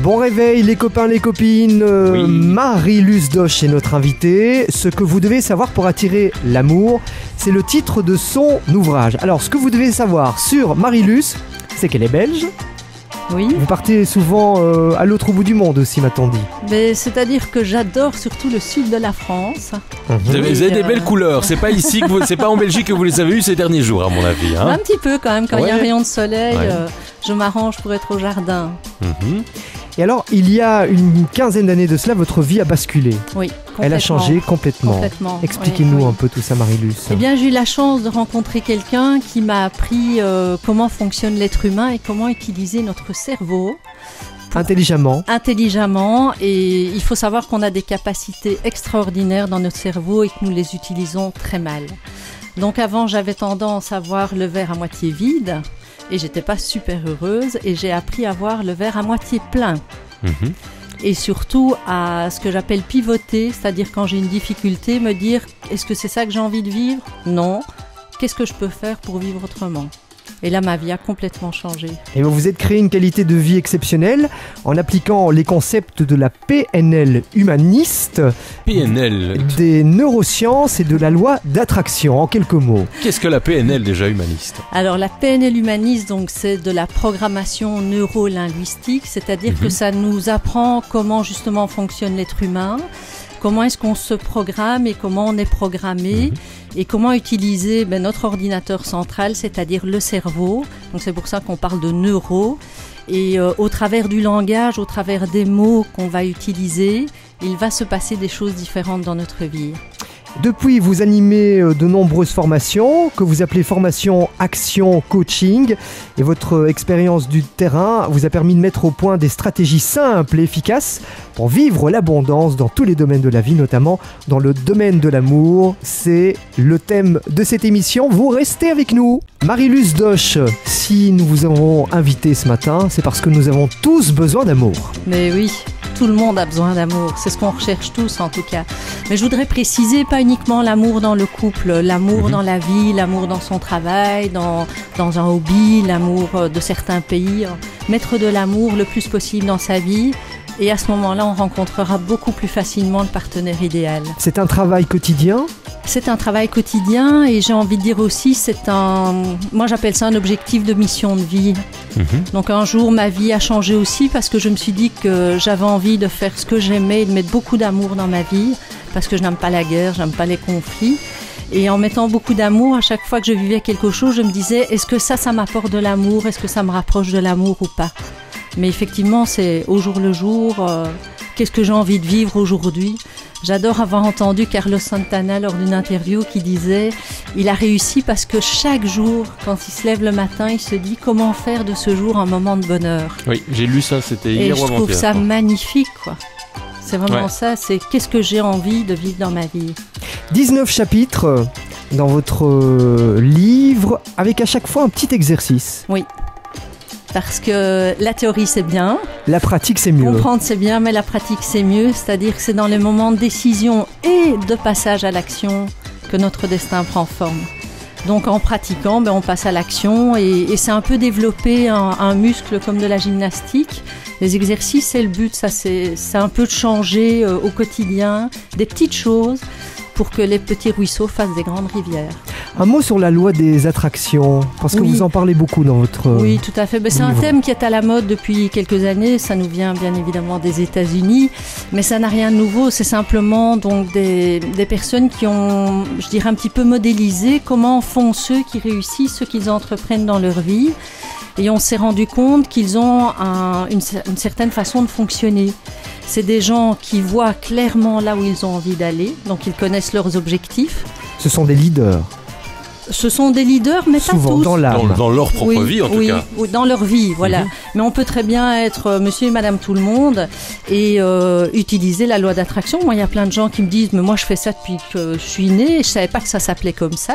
Bon réveil les copains, les copines, Oui. Marie-Luce Dosch est notre invitée. Ce que vous devez savoir pour attirer l'amour, c'est le titre de son ouvrage. Alors ce que vous devez savoir sur Marie-Luce, c'est qu'elle est belge. Oui, Vous partez souvent à l'autre bout du monde aussi, m'a-t-on dit. mais c'est-à-dire que j'adore surtout le sud de la France. Vous avez des belles couleurs. C'est pas ici, c'est pas en Belgique que vous les avez eues ces derniers jours, à mon avis. Un Hein. petit peu quand même, quand il y a un Ouais. rayon de soleil, Ouais. je m'arrange pour être au jardin. Mhm. Et alors, il y a une quinzaine d'années de cela, votre vie a basculé. Oui, Elle a complètement. changé complètement. Complètement. Expliquez-nous Oui, oui. un peu tout ça, Marie-Luce. Eh bien, j'ai eu la chance de rencontrer quelqu'un qui m'a appris comment fonctionne l'être humain et comment utiliser notre cerveau Intelligemment. intelligemment. Et il faut savoir qu'on a des capacités extraordinaires dans notre cerveau et que nous les utilisons très mal. Donc avant, j'avais tendance à voir le verre à moitié vide et j'étais pas super heureuse, et j'ai appris à voir le verre à moitié plein. Mhm. Et surtout à ce que j'appelle pivoter, c'est-à-dire quand j'ai une difficulté, me dire est-ce que c'est ça que j'ai envie de vivre? Non. Qu'est-ce que je peux faire pour vivre autrement? Et là, ma vie a complètement changé. Et vous vous êtes créé une qualité de vie exceptionnelle en appliquant les concepts de la PNL humaniste, PNL. des neurosciences et de la loi d'attraction, en quelques mots. Qu'est-ce que la PNL déjà humaniste? Alors la PNL humaniste, donc c'est de la programmation neuro-linguistique, c'est-à-dire que ça nous apprend comment justement fonctionne l'être humain, comment est-ce qu'on se programme et comment on est programmé, et comment utiliser notre ordinateur central, c'est-à-dire le cerveau. Donc c'est pour ça qu'on parle de neuro. Et au travers du langage, au travers des mots qu'on va utiliser, il va se passer des choses différentes dans notre vie. Depuis, vous animez de nombreuses formations que vous appelez formation action coaching, et votre expérience du terrain vous a permis de mettre au point des stratégies simples et efficaces pour vivre l'abondance dans tous les domaines de la vie, notamment dans le domaine de l'amour. C'est le thème de cette émission. Vous restez avec nous. Marie-Luce Dosch, si nous vous avons invité ce matin, c'est parce que nous avons tous besoin d'amour. Mais oui, tout le monde a besoin d'amour, c'est ce qu'on recherche tous en tout cas. Mais je voudrais préciser, pas uniquement l'amour dans le couple, l'amour dans la vie, l'amour dans son travail, dans un hobby, l'amour de certains pays. Mettre de l'amour le plus possible dans sa vie, et à ce moment-là, on rencontrera beaucoup plus facilement le partenaire idéal. C'est un travail quotidien. C'est un travail quotidien, et j'ai envie de dire aussi, moi j'appelle ça un objectif de mission de vie. Donc un jour, ma vie a changé aussi parce que je me suis dit que j'avais envie de faire ce que j'aimais et de mettre beaucoup d'amour dans ma vie, parce que je n'aime pas la guerre, j'aime pas les conflits. Et en mettant beaucoup d'amour, à chaque fois que je vivais quelque chose, je me disais, est-ce que ça m'apporte de l'amour? Est-ce que ça me rapproche de l'amour ou pas? Mais effectivement, c'est au jour le jour, qu'est-ce que j'ai envie de vivre aujourd'hui? J'adore avoir entendu Carlos Santana lors d'une interview qui disait il a réussi parce que chaque jour, quand il se lève le matin, il se dit comment faire de ce jour un moment de bonheur. Oui, j'ai lu ça, c'était Et hier je ou trouve avant-hier. ça quoi. magnifique, quoi. C'est vraiment Ouais. ça, c'est qu'est-ce que j'ai envie de vivre dans ma vie. 19 chapitres dans votre livre, avec à chaque fois un petit exercice. Oui. Parce que la théorie c'est bien, La pratique, c'est mieux. comprendre c'est bien, mais la pratique c'est mieux. C'est-à-dire que c'est dans les moments de décision et de passage à l'action que notre destin prend forme. Donc en pratiquant, on passe à l'action, et c'est un peu développer un muscle comme de la gymnastique. Les exercices, c'est le but, ça c'est un peu de changer au quotidien des petites choses pour que les petits ruisseaux fassent des grandes rivières. Un mot sur la loi des attractions, parce que Oui. vous en parlez beaucoup dans votre... Oui, tout à fait. C'est un livre. thème qui est à la mode depuis quelques années. Ça nous vient bien évidemment des États-Unis, mais ça n'a rien de nouveau. C'est simplement donc des personnes qui ont, je dirais, un petit peu modélisé comment font ceux qui réussissent, ceux qu'ils entreprennent dans leur vie. Et on s'est rendu compte qu'ils ont une certaine façon de fonctionner. C'est des gens qui voient clairement là où ils ont envie d'aller, donc ils connaissent leurs objectifs. Ce sont des leaders, Ce sont des leaders, mais pas souvent tous. dans l'âme. Dans leur propre vie, en tout cas. Oui, dans leur vie, voilà. Mais on peut très bien être monsieur et madame tout le monde et utiliser la loi d'attraction. Moi, il y a plein de gens qui me disent, mais moi, je fais ça depuis que je suis née et je savais pas que ça s'appelait comme ça.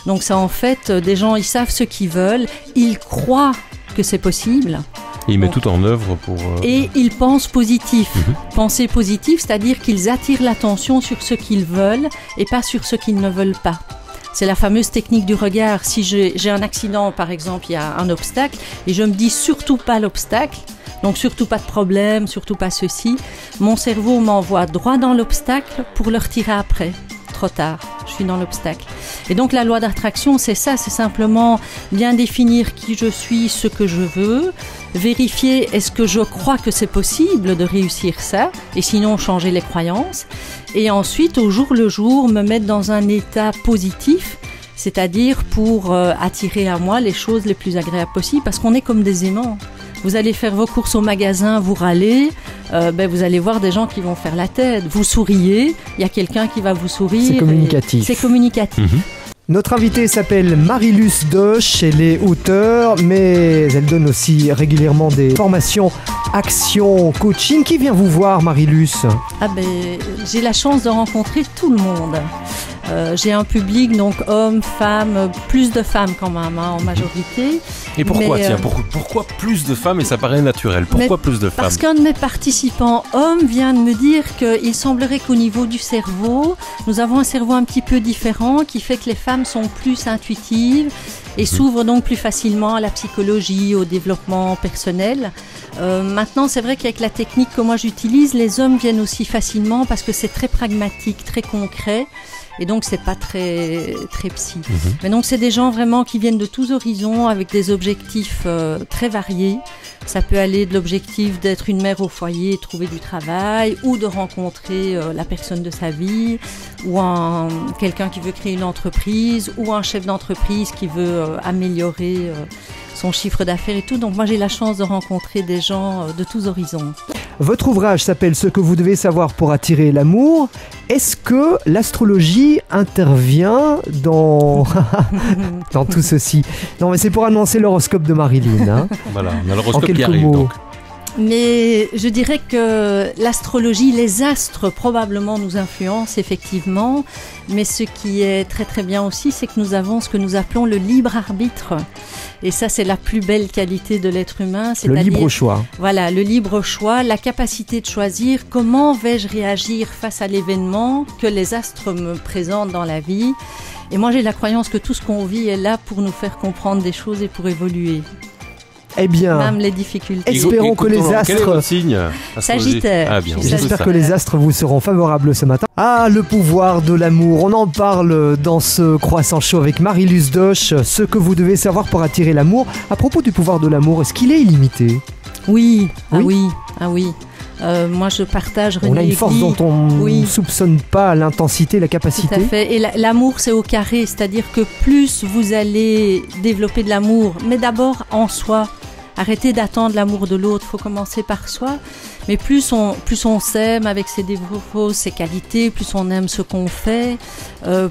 Donc, ça, en fait, des gens, ils savent ce qu'ils veulent, ils croient que c'est possible. Et ils mettent tout en œuvre pour... Et ils pensent positif. Penser positif, c'est-à-dire qu'ils attirent l'attention sur ce qu'ils veulent et pas sur ce qu'ils ne veulent pas. C'est la fameuse technique du regard. Si j'ai un accident, par exemple, il y a un obstacle, et je me dis surtout pas l'obstacle, Donc surtout pas de problème, surtout pas ceci. Mon cerveau m'envoie droit dans l'obstacle pour le retirer après. Trop tard, je suis dans l'obstacle. Et donc la loi d'attraction, c'est ça, c'est simplement bien définir qui je suis, ce que je veux, vérifier est-ce que je crois que c'est possible de réussir ça, et sinon changer les croyances, et ensuite au jour le jour me mettre dans un état positif, c'est-à-dire pour attirer à moi les choses les plus agréables possibles, parce qu'on est comme des aimants. Vous allez faire vos courses au magasin, vous râlez, vous allez voir des gens qui vont faire la tête. Vous souriez, il y a quelqu'un qui va vous sourire. C'est communicatif. C'est communicatif. Notre invitée s'appelle Marie-Luce Doche, elle est auteure, mais elle donne aussi régulièrement des formations action coaching. Qui vient vous voir, Marie-Luce ? J'ai la chance de rencontrer tout le monde. J'ai un public, donc hommes, femmes, plus de femmes quand même, en majorité. Et pourquoi, pourquoi plus de femmes, et ça paraît naturel, pourquoi plus de femmes ? Parce qu'un de mes participants hommes vient de me dire qu'il semblerait qu'au niveau du cerveau, nous avons un cerveau un petit peu différent qui fait que les femmes sont plus intuitives et s'ouvrent donc plus facilement à la psychologie, au développement personnel. Maintenant, c'est vrai qu'avec la technique que moi j'utilise, les hommes viennent aussi facilement parce que c'est très pragmatique, très concret. Et donc, c'est pas très psy. Mais donc, c'est des gens vraiment qui viennent de tous horizons avec des objectifs très variés. Ça peut aller de l'objectif d'être une mère au foyer et trouver du travail, ou de rencontrer la personne de sa vie, ou quelqu'un qui veut créer une entreprise, ou un chef d'entreprise qui veut améliorer son chiffre d'affaires et tout. Donc moi j'ai la chance de rencontrer des gens de tous horizons. Votre ouvrage s'appelle « Ce que vous devez savoir pour attirer l'amour ». Est-ce que l'astrologie intervient dans tout ceci ? Non, mais c'est pour annoncer l'horoscope de Marilyn. Hein. Voilà, on a l'horoscope qui arrive donc. Mais je dirais que l'astrologie, les astres probablement nous influencent effectivement, mais ce qui est très très bien aussi, c'est que nous avons ce que nous appelons le libre arbitre. Et ça, c'est la plus belle qualité de l'être humain. Le libre choix. Voilà, le libre choix, la capacité de choisir comment vais-je réagir face à l'événement que les astres me présentent dans la vie. Et moi, j'ai la croyance que tout ce qu'on vit est là pour nous faire comprendre des choses et pour évoluer. Eh bien, même les difficultés. Espérons que les astres... Quel est votre signe ? Sagittaire. Ah, bien. J'espère que les astres vous seront favorables ce matin. Ah, le pouvoir de l'amour. On en parle dans ce Croissant Chaud avec Marie-Luce Doche. Ce que vous devez savoir pour attirer l'amour. À propos du pouvoir de l'amour, est-ce qu'il est illimité ? Oui. Ah oui. Moi, je partage René On a une force dont on ne soupçonne pas l'intensité, la capacité. Tout à fait. Et l'amour, c'est au carré. C'est-à-dire que plus vous allez développer de l'amour, mais d'abord en soi. Arrêtez d'attendre l'amour de l'autre, il faut commencer par soi. Mais plus on s'aime avec ses défauts, ses qualités, plus on aime ce qu'on fait,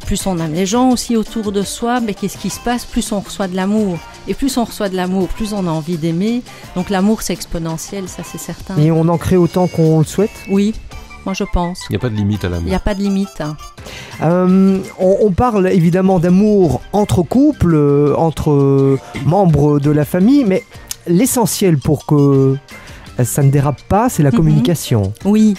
plus on aime les gens aussi autour de soi, mais qu'est-ce qui se passe ? Plus on reçoit de l'amour. Et plus on reçoit de l'amour, plus on a envie d'aimer. Donc l'amour, c'est exponentiel, ça c'est certain. Et on en crée autant qu'on le souhaite ? Oui, moi je pense. Il n'y a pas de limite à l'amour. Il n'y a pas de limite. On parle évidemment d'amour entre couples, entre membres de la famille, mais l'essentiel pour que ça ne dérape pas, c'est la communication. Oui.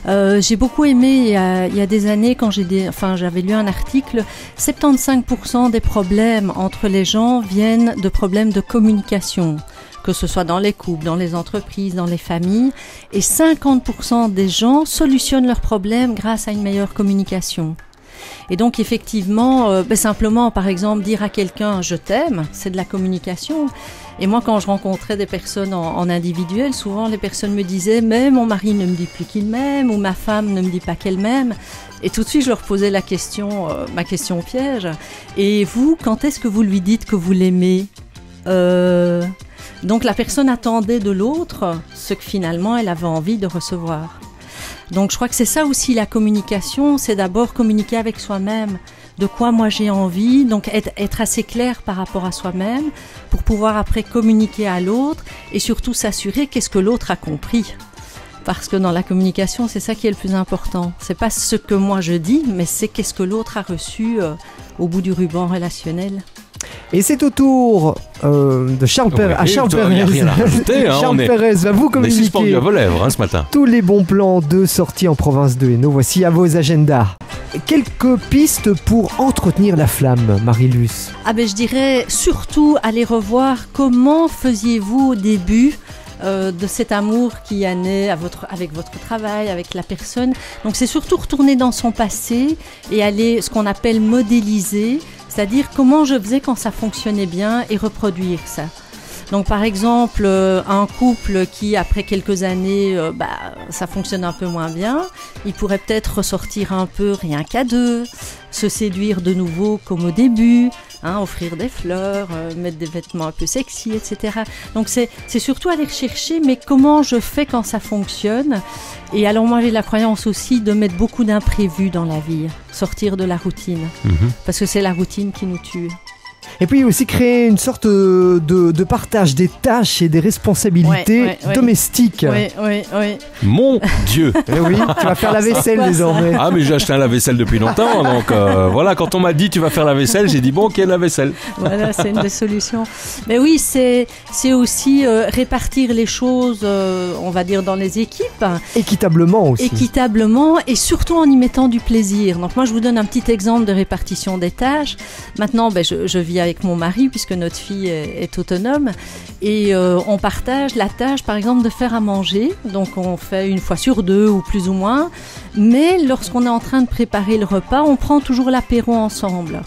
J'ai beaucoup aimé il y a des années quand j'avais lu un article, 75% des problèmes entre les gens viennent de problèmes de communication, que ce soit dans les couples, dans les entreprises, dans les familles, et 50% des gens solutionnent leurs problèmes grâce à une meilleure communication. Et donc effectivement, simplement par exemple dire à quelqu'un « je t'aime », c'est de la communication. Et moi quand je rencontrais des personnes en individuel, souvent les personnes me disaient « mais mon mari ne me dit plus qu'il m'aime » ou « ma femme ne me dit pas qu'elle m'aime ». Et tout de suite je leur posais la question, ma question piège « et vous, quand est-ce que vous lui dites que vous l'aimez ?» Donc la personne attendait de l'autre ce que finalement elle avait envie de recevoir. Donc je crois que c'est ça aussi la communication, c'est d'abord communiquer avec soi-même, de quoi moi j'ai envie, donc être assez clair par rapport à soi-même pour pouvoir après communiquer à l'autre et surtout s'assurer qu'est-ce que l'autre a compris. Parce que dans la communication, c'est ça qui est le plus important. C'est pas ce que moi je dis, mais c'est qu'est-ce que l'autre a reçu au bout du ruban relationnel. Et c'est au tour de Charles Pérez. Charles Pérez, Charles Pérez va vous communiquer. On est suspendu à vos lèvres ce matin. Tous les bons plans de sortie en province de Hainaut. Voici à vos agendas. Quelques pistes pour entretenir la flamme, Marie-Luce. Je dirais surtout aller revoir comment faisiez-vous au début de cet amour qui est né avec votre travail, avec la personne. Donc c'est surtout retourner dans son passé et aller, ce qu'on appelle modéliser, c'est-à-dire comment je faisais quand ça fonctionnait bien et reproduire ça. Donc par exemple, un couple qui après quelques années, ça fonctionne un peu moins bien, il pourrait peut-être ressortir un peu rien qu'à deux, se séduire de nouveau comme au début, offrir des fleurs, mettre des vêtements un peu sexy, etc. Donc c'est surtout aller chercher, mais comment je fais quand ça fonctionne. Et alors moi j'ai la croyance aussi de mettre beaucoup d'imprévus dans la vie, sortir de la routine, parce que c'est la routine qui nous tue. Et puis aussi créer une sorte de partage des tâches et des responsabilités domestiques. Oui. Mon Dieu. Eh oui, tu vas faire la vaisselle désormais. Ah mais j'ai acheté un lave-vaisselle depuis longtemps, donc voilà, quand on m'a dit tu vas faire la vaisselle, j'ai dit bon ok, la vaisselle. Voilà, c'est une des solutions. Mais oui, c'est aussi répartir les choses, on va dire, dans les équipes. Équitablement aussi. Équitablement et surtout en y mettant du plaisir. Donc moi je vous donne un petit exemple de répartition des tâches. Maintenant, je vis avec mon mari puisque notre fille est autonome et on partage la tâche par exemple de faire à manger, donc on fait une fois sur deux ou plus ou moins, mais lorsqu'on est en train de préparer le repas on prend toujours l'apéro ensemble.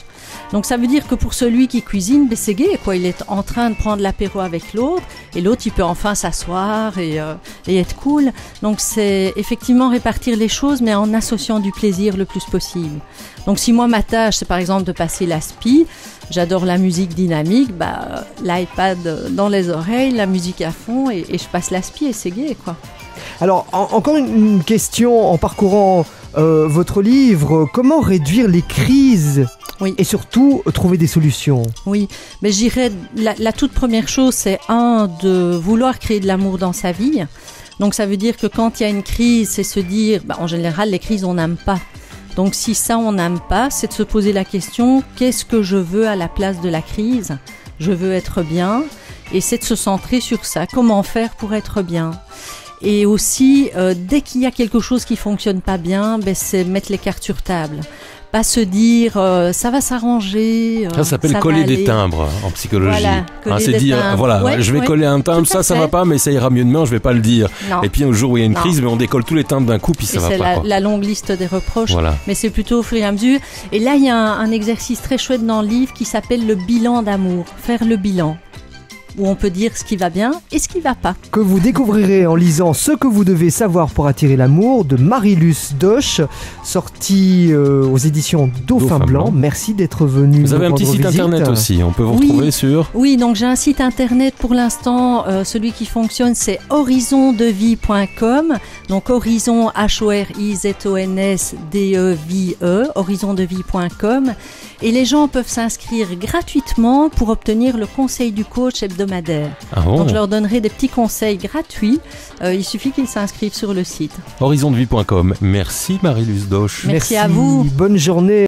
Donc ça veut dire que pour celui qui cuisine, c'est gai, quoi. Il est en train de prendre l'apéro avec l'autre et l'autre il peut enfin s'asseoir et être cool. Donc c'est effectivement répartir les choses mais en associant du plaisir le plus possible. Donc si moi ma tâche c'est par exemple de passer l'aspi, j'adore la musique dynamique, l'iPad dans les oreilles, la musique à fond et je passe l'aspi et c'est gai, quoi. Alors encore une question en parcourant votre livre, comment réduire les crises? Oui. Et surtout, trouver des solutions. Oui, mais je dirais, la toute première chose, c'est de vouloir créer de l'amour dans sa vie. Donc ça veut dire que quand il y a une crise, c'est se dire, en général, les crises, on n'aime pas. Donc si ça, on n'aime pas, c'est de se poser la question, qu'est-ce que je veux à la place de la crise? Je veux être bien, et c'est de se centrer sur ça. Comment faire pour être bien? Et aussi, dès qu'il y a quelque chose qui fonctionne pas bien, c'est mettre les cartes sur table. Pas se dire ça va s'arranger. Ça s'appelle coller des timbres en psychologie. Voilà, c'est dire timbres. Je vais coller un timbre, ça va pas, mais ça ira mieux demain, je vais pas le dire. Non. Et puis un jour où il y a une crise, mais on décolle tous les timbres d'un coup, puis ça va pas. C'est la longue liste des reproches, mais c'est plutôt au fur et à mesure. Et là, il y a un exercice très chouette dans le livre qui s'appelle le bilan d'amour. Faire le bilan, où on peut dire ce qui va bien et ce qui va pas. Que vous découvrirez en lisant Ce que vous devez savoir pour attirer l'amour de Marie-Luce Dosch, sorti aux éditions Dauphin Blanc. Merci d'être venu. Vous avez un petit site internet aussi, on peut vous retrouver sur... Oui, donc j'ai un site internet pour l'instant, celui qui fonctionne c'est horizondevie.com, donc horizon HORIZONSDEVIE, horizondevie.com, et les gens peuvent s'inscrire gratuitement pour obtenir le conseil du coach hebdomadaire. Donc je leur donnerai des petits conseils gratuits. Il suffit qu'ils s'inscrivent sur le site. Horizondevie.com. Merci Marie-Luce Dosch. Merci à vous. Bonne journée.